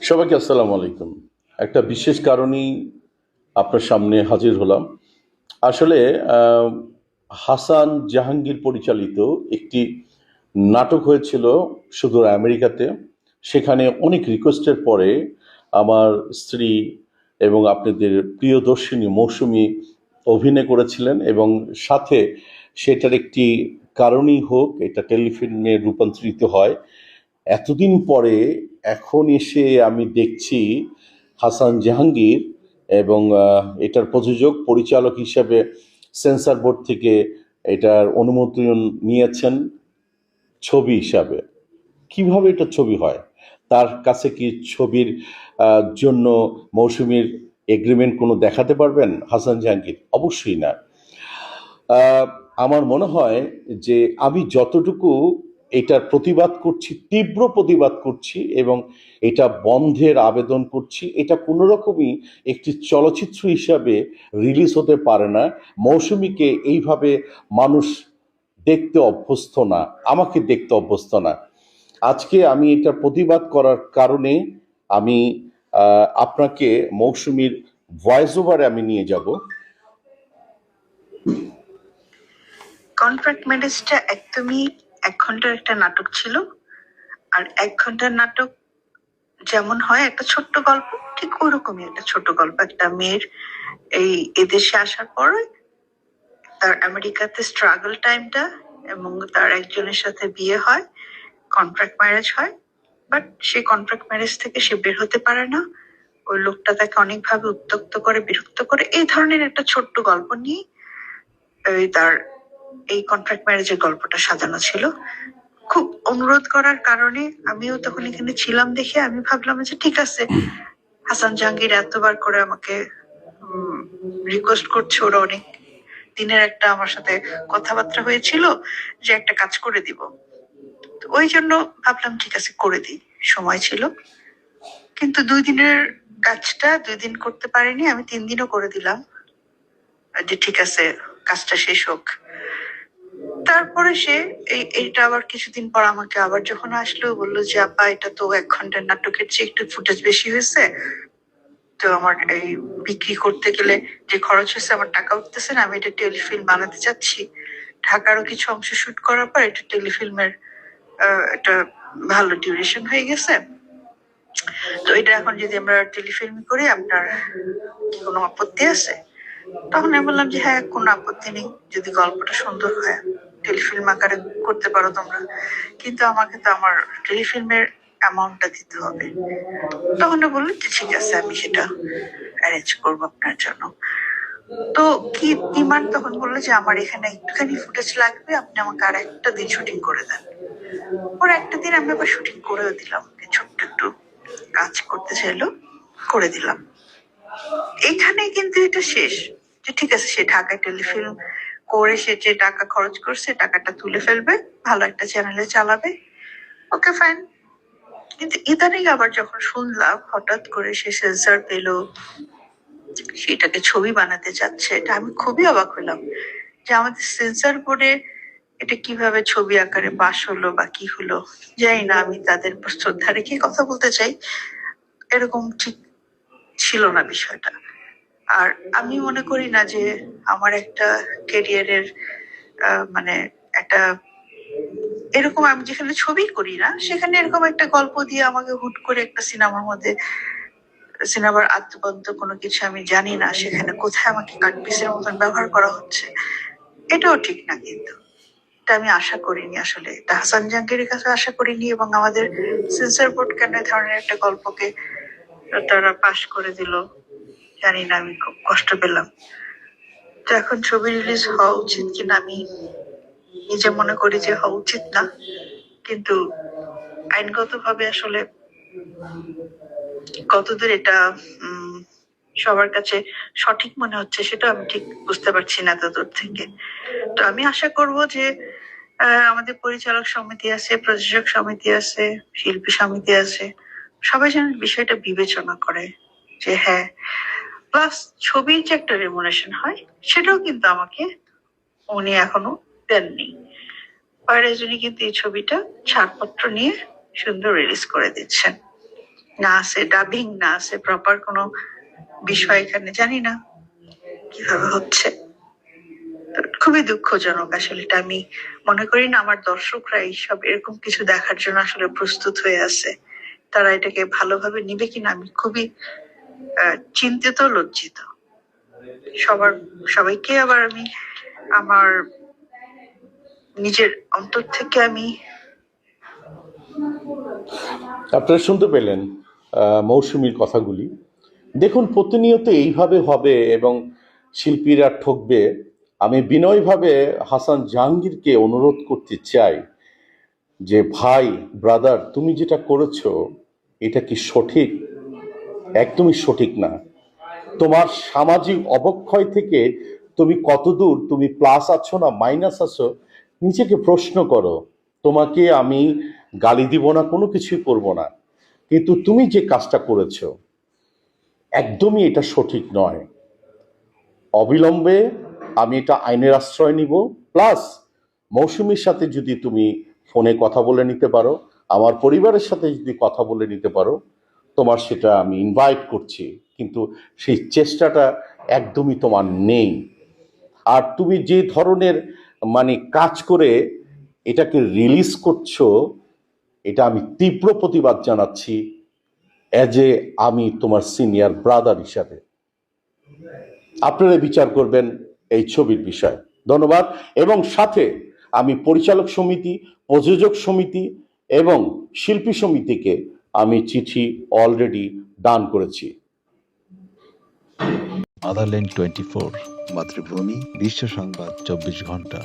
সবাইকে আসসালামু আলাইকুম। একটা বিশেষ কারণেই আপনার সামনে হাজির হলাম। আসলে আহ, হাসান জাহাঙ্গীর পরিচালিত একটি নাটক হয়েছিল সুদূর আমেরিকাতে। সেখানে অনেক রিকোয়েস্টের পরে আমার স্ত্রী এবং আপনাদের প্রিয়দর্শিনী মৌসুমী অভিনয় করেছিলেন, এবং সাথে সেটার একটি কারণই হোক এটা টেলিফিল্মে রূপান্তরিত হয়। এতদিন পরে এখন এসে আমি দেখছি হাসান জাহাঙ্গীর এবং এটার প্রযোজক পরিচালক হিসেবে সেন্সর বোর্ড থেকে এটার অনুমোদন নিয়েছেন ছবি হিসাবে। কিভাবে এটা ছবি হয়? তার কাছে কি ছবির জন্য মৌসুমীর এগ্রিমেন্ট কোনো দেখাতে পারবেন হাসান জাহাঙ্গীর? অবশ্যই না। আহ, আমার মনে হয় যে আমি যতটুকু এটার প্রতিবাদ করছি, তীব্র প্রতিবাদ করছি এবং এটা বন্ধের আবেদন করছি, এটা কোনো রকমই একটি চলচ্চিত্র হিসাবে রিলিজ হতে পারে না। মৌসুমীকে এইভাবে মানুষ দেখতে অভ্যস্ত না, আমাকে দেখতে অভ্যস্ত না। আজকে আমি এটা প্রতিবাদ করার কারণে আমি আপনাকে মৌসুমীর ভয়েস ওভারে আমি নিয়ে যাব। কন্ট্রাক্ট ম্যারেজটা একদমই 1 ঘন্টার একটা নাটক ছিল। আর 1 ঘন্টার নাটক যেমন হয় একটা ছোট্ট গল্প, ঠিক ওরকমই একটা ছোট গল্প। একটা মেয়ের এই এদেশে আসার পরে তার আমেরিকাতে স্ট্রাগল টাইমটা, এবং তার একজনের সাথে বিয়ে হয়, কন্ট্রাক্ট ম্যারেজ হয়। বাট সেই কন্ট্রাক্ট ম্যারেজ থেকে সে বের হতে পারে না। ওই লোকটা তাকে অনেকভাবে উত্ত্যক্ত করে, বিরক্ত করে। এই ধরনের একটা ছোট্ট গল্প নিয়ে তার এই কন্ট্রাক্ট ম্যারেজের গল্পটা সাজানো ছিল। খুব অনুরোধ করার কারণে আমিও তখন এখানে ছিলাম দেখে আমি ভাবলাম যে ঠিক আছে, হাসান জাহাঙ্গীর এতবার করে আমাকে রিকোয়েস্ট করছে, ওরা অনেক দিনের একটা আমার সাথে কথাবার্তা হয়েছিল যে একটা কাজ করে দিব। ওই জন্য ভাবলাম ঠিক আছে করে দিই, সময় ছিল। কিন্তু 2 দিনের কাজটা 2 দিন করতে পারিনি, আমি 3 দিনও করে দিলাম যে ঠিক আছে কাজটা শেষ হোক। তারপরে সে এইটা আবার কিছুদিন পর আমাকে আবার যখন আসলো বললো যে আপা এটা তো 1 ঘন্টার নাটকের চেয়ে একটু ফুটেজ বেশি হয়েছে, তো আমার এই বিক্রি করতে গেলে যে খরচ হয়েছে আমার টাকা উঠতেছে না, আমি এটা টেলিফিল্ম বানাতে চাচ্ছি। ঢাকারও কিছু অংশ শুট করার পর এটা টেলিফিল্মের একটা ভালো ডিউরেশন হয়ে গেছে। তো এটা এখন যদি আমরা টেলিফিল্ম করি আপনার কি কোনো আপত্তি আছে? তখন আমি বললাম যে হ্যাঁ, কোনো আপত্তি নেই, যদি গল্পটা সুন্দর হয় টেলিফিল্ম আকারে করতে পারো তোমরা, কিন্তু আমাকে তো আমার টেলিফিল্মের অ্যামাউন্টটা দিতে হবে। তখন বললো যে ঠিক আছে আমি সেটা অ্যারেঞ্জ করবো আপনার জন্য। তো কি ডিমান্ড? তখন বললো যে আমার এখানে একটুখানি ফুটেজ লাগবে, আপনি আমাকে আর একটা দিন শুটিং করে দেন। ওর একটা দিন আমি আবার শুটিং করেও দিলাম, ছোট্ট একটু কাজ করতে চাইলো, করে দিলাম। এইখানে কিন্তু এটা শেষ, যে ঠিক আছে সে ঢাকায় টেলিফিল্ম করে সে যে টাকা খরচ করছে টাকাটা তুলে ফেলবে, ভালো একটা চ্যানেলে চালাবে, ওকে ফাইন। কিন্তু ইদানিং আবার যখন শুনলাম হঠাৎ করে সে সেন্সর পেলো, সেটাকে ছবি বানাতে চাচ্ছে, এটা আমি খুবই অবাক হলাম যে আমাদের সেন্সর বোর্ডে এটা কিভাবে ছবি আকারে পাশ হলো বা কি হলো জানি না। আমি তাদের শ্রদ্ধা রেখে কথা বলতে চাই, এরকম ঠিক ছিল না বিষয়টা। আর আমি মনে করি না যে আমার একটা ক্যারিয়ারের মানে একটা এরকম, আমি যেখানে ছবি করি না সেখানে এরকম একটা গল্প দিয়ে আমাকে হুট করে একটা সিনেমার মধ্যে, সিনেমার আদ্যপান্ত কোনো কিছু আমি জানি না, সেখানে কোথায় আমাকে কাটপিসের মতন ব্যবহার করা হচ্ছে, এটাও ঠিক না। কিন্তু এটা আমি আশা করিনি, আসলে এটা হাসান জাহাঙ্গীরের কাছে আশা করিনি, এবং আমাদের সেন্সর বোর্ড কেন এই ধরনের একটা গল্পকে তারা পাশ করে দিল জানি না, আমি খুব কষ্ট পেলাম। তো এখন ছবি রিলিজ হওয়া উচিত কিনা আমি নিজে মনে করি যে হওয়া উচিত না, কিন্তু আইনগত ভাবে আসলে কতদূর এটা সবার কাছে সঠিক মনে হচ্ছে সেটা আমি ঠিক বুঝতে পারছি না এত দূর থেকে। তো আমি আশা করব যে আমাদের পরিচালক সমিতি আছে, প্রযোজক সমিতি আছে, শিল্পী সমিতি আছে, সবাই যেন বিষয়টা বিবেচনা করে যে হ্যাঁ, প্লাস ছবির যে একটা রেমুনেশন হয় সেটাও কিন্তু আমাকে উনি এখনো দেননি। পরের জন্য কিন্তু এই ছবিটা ছাড়পত্র নিয়ে সুন্দর রিলিজ করে দিচ্ছেন। না আছে ডাবিং, না আছে প্রপার কোনো বিষয়, এখানে জানি না কিভাবে হচ্ছে। তো খুবই দুঃখজনক আসলে। এটা আমি মনে করি না আমার দর্শকরা এইসব এরকম কিছু দেখার জন্য আসলে প্রস্তুত হয়ে আছে। তারা এটাকে ভালোভাবে নিবে কিনা আমি খুবই চিন্তিত, লজ্জিত। সবাইকে আবার আমি আমার নিজের অন্তর থেকে আমি আপনারা শুনতে পেলেন মৌসুমীর কথাগুলি। দেখুন, প্রতিনিয়ত এইভাবে হবে এবং শিল্পীরা ঠকবে। আমি বিনয়ভাবে হাসান জাহাঙ্গীরকে অনুরোধ করতে চাই যে ভাই, ব্রাদার, তুমি যেটা করেছো এটা কি সঠিক? একদমই সঠিক না। তোমার সামাজিক অবক্ষয় থেকে তুমি কতদূর তুমি প্লাস আছো না মাইনাস আছো, নিজেকে প্রশ্ন করো। তোমাকে আমি গালি দিব না, কোনো কিছুই করব না, কিন্তু তুমি যে কাজটা করেছো একদমই এটা সঠিক নয়। অবিলম্বে আমি এটা আইনের আশ্রয় নিব। প্লাস মৌসুমীর সাথে যদি তুমি ফোনে কথা বলে নিতে পারো, আমার পরিবারের সাথে যদি কথা বলে নিতে পারো, তোমার সেটা আমি ইনভাইট করছি, কিন্তু সেই চেষ্টাটা একদমই তোমার নেই। আর তুমি যে ধরনের কাজ করে এটাকে রিলিজ করছো, এটা আমি তীব্র প্রতিবাদ জানাচ্ছি আমি তোমার সিনিয়র ব্রাদার হিসাবে। আপনারা বিচার করবেন এই ছবির বিষয়। ধন্যবাদ। এবং সাথে আমি পরিচালক সমিতি, প্রযোজক সমিতি এবং শিল্পী সমিতিকে আমি চিঠি অলরেডি দান করেছি। মাদারল্যান্ড 24, মাতৃভূমি, বিশ্ব সংবাদ 24 ঘন্টা।